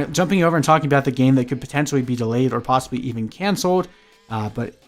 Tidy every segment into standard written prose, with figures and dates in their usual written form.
jumping over and talking about the game that could potentially be delayed or possibly even canceled. But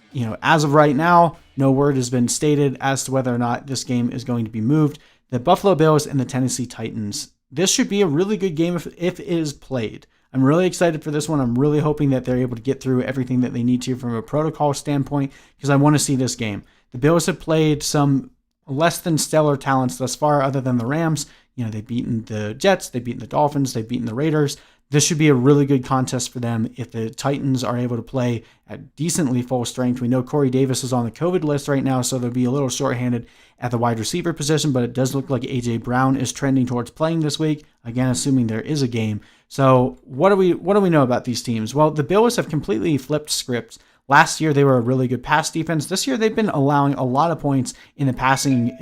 as of right now, no word has been stated as to whether or not this game is going to be moved. The Buffalo Bills and the Tennessee Titans. This should be a really good game if it is played. I'm really excited for this one. I'm really hoping that they're able to get through everything that they need to from a protocol standpoint, because I want to see this game. The Bills have played some less than stellar talents thus far, other than the Rams. They've beaten the Jets, they've beaten the Dolphins, they've beaten the Raiders. This should be a really good contest for them if the Titans are able to play at decently full strength. We know Corey Davis is on the COVID list right now, so they'll be a little shorthanded at the wide receiver position, but it does look like A.J. Brown is trending towards playing this week, again, assuming there is a game. So what do we know about these teams? Well, the Bills have completely flipped scripts. Last year, they were a really good pass defense. This year, they've been allowing a lot of points in the passing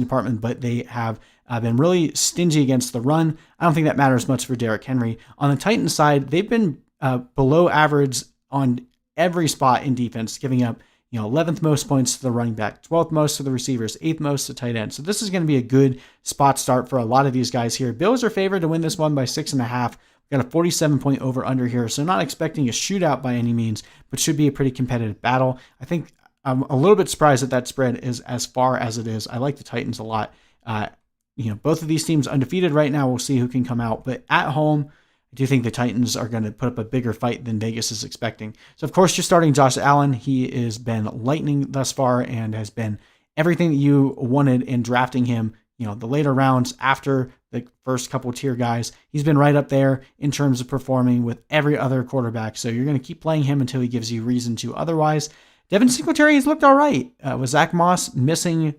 department, but they have been really stingy against the run. I don't think that matters much for Derrick Henry. On the Titans side, they've been below average on every spot in defense, giving up 11th most points to the running back, 12th most to the receivers, 8th most to tight end. So this is going to be a good spot start for a lot of these guys here. Bills are favored to win this one by 6.5. We've got a 47-point over-under here, so not expecting a shootout by any means, but should be a pretty competitive battle. I think I'm a little bit surprised that spread is as far as it is. I like the Titans a lot. Both of these teams undefeated right now. We'll see who can come out. But at home, I do think the Titans are going to put up a bigger fight than Vegas is expecting. So, of course, you're starting Josh Allen. He has been lightning thus far and has been everything that you wanted in drafting him. The later rounds after the first couple tier guys, he's been right up there in terms of performing with every other quarterback. So you're going to keep playing him until he gives you reason to otherwise. Devin Singletary has looked all right. With Zach Moss missing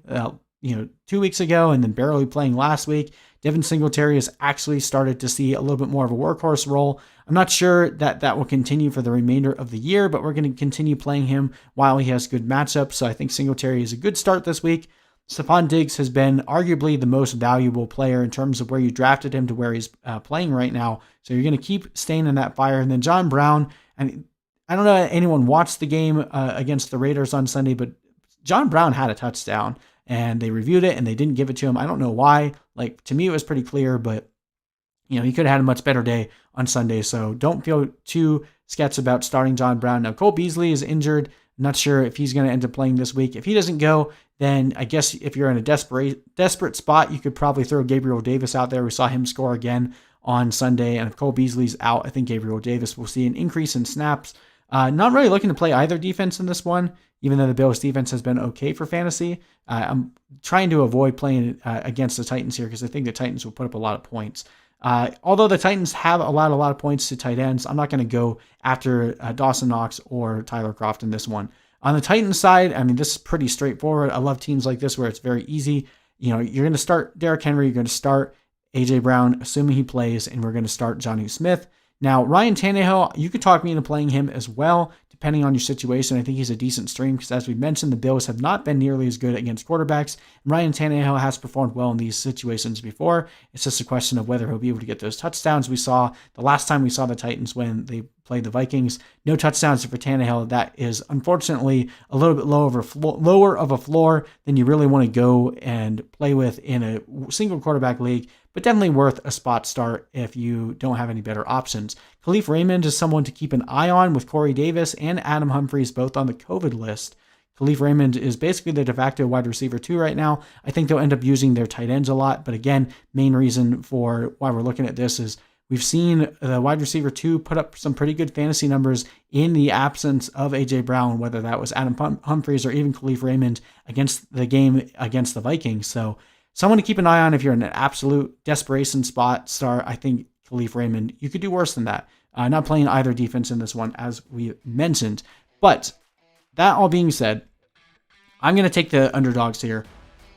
2 weeks ago and then barely playing last week, Devin Singletary has actually started to see a little bit more of a workhorse role. I'm not sure that will continue for the remainder of the year, but we're going to continue playing him while he has good matchups. So I think Singletary is a good start this week. Stefon Diggs has been arguably the most valuable player in terms of where you drafted him to where he's playing right now. So you're going to keep staying in that fire. And then John Brown, I don't know if anyone watched the game against the Raiders on Sunday, but John Brown had a touchdown. And they reviewed it and they didn't give it to him. I don't know why. To me, it was pretty clear, but he could have had a much better day on Sunday. So don't feel too sketched about starting John Brown. Now, Cole Beasley is injured. I'm not sure if he's going to end up playing this week. If he doesn't go, then I guess if you're in a desperate spot, you could probably throw Gabriel Davis out there. We saw him score again on Sunday. And if Cole Beasley's out, I think Gabriel Davis will see an increase in snaps. Not really looking to play either defense in this one, even though the Bills defense has been okay for fantasy. I'm trying to avoid playing against the Titans here because I think the Titans will put up a lot of points. Although the Titans have allowed a lot of points to tight ends, I'm not going to go after Dawson Knox or Tyler Kroft in this one. On the Titans side, this is pretty straightforward. I love teams like this where it's very easy. You're going to start Derrick Henry, you're going to start A.J. Brown, assuming he plays, and we're going to start Jonnu Smith. Now, Ryan Tannehill, you could talk me into playing him as well, depending on your situation. I think he's a decent stream because, as we mentioned, the Bills have not been nearly as good against quarterbacks. Ryan Tannehill has performed well in these situations before. It's just a question of whether he'll be able to get those touchdowns. We saw the last time we saw the Titans when they played the Vikings. No touchdowns for Tannehill. That is unfortunately a little bit lower of a floor than you really want to go and play with in a single quarterback league, but definitely worth a spot start if you don't have any better options. Khalif Raymond is someone to keep an eye on with Corey Davis and Adam Humphries both on the COVID list. Khalif Raymond is basically the de facto wide receiver 2 right now. I think they'll end up using their tight ends a lot, but again, main reason for why we're looking at this is we've seen the wide receiver 2 put up some pretty good fantasy numbers in the absence of A.J. Brown, whether that was Adam Humphries or even Khalif Raymond against the game against the Vikings. So someone to keep an eye on if you're in an absolute desperation spot start. I think Khalif Raymond, you could do worse than that. Not playing either defense in this one, as we mentioned. But that all being said, I'm going to take the underdogs here.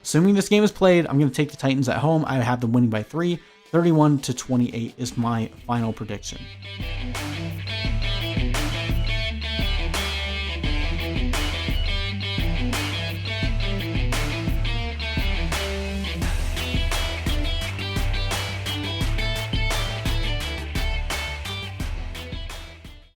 Assuming this game is played, I'm going to take the Titans at home. I have them winning by 3. 31-28 is my final prediction.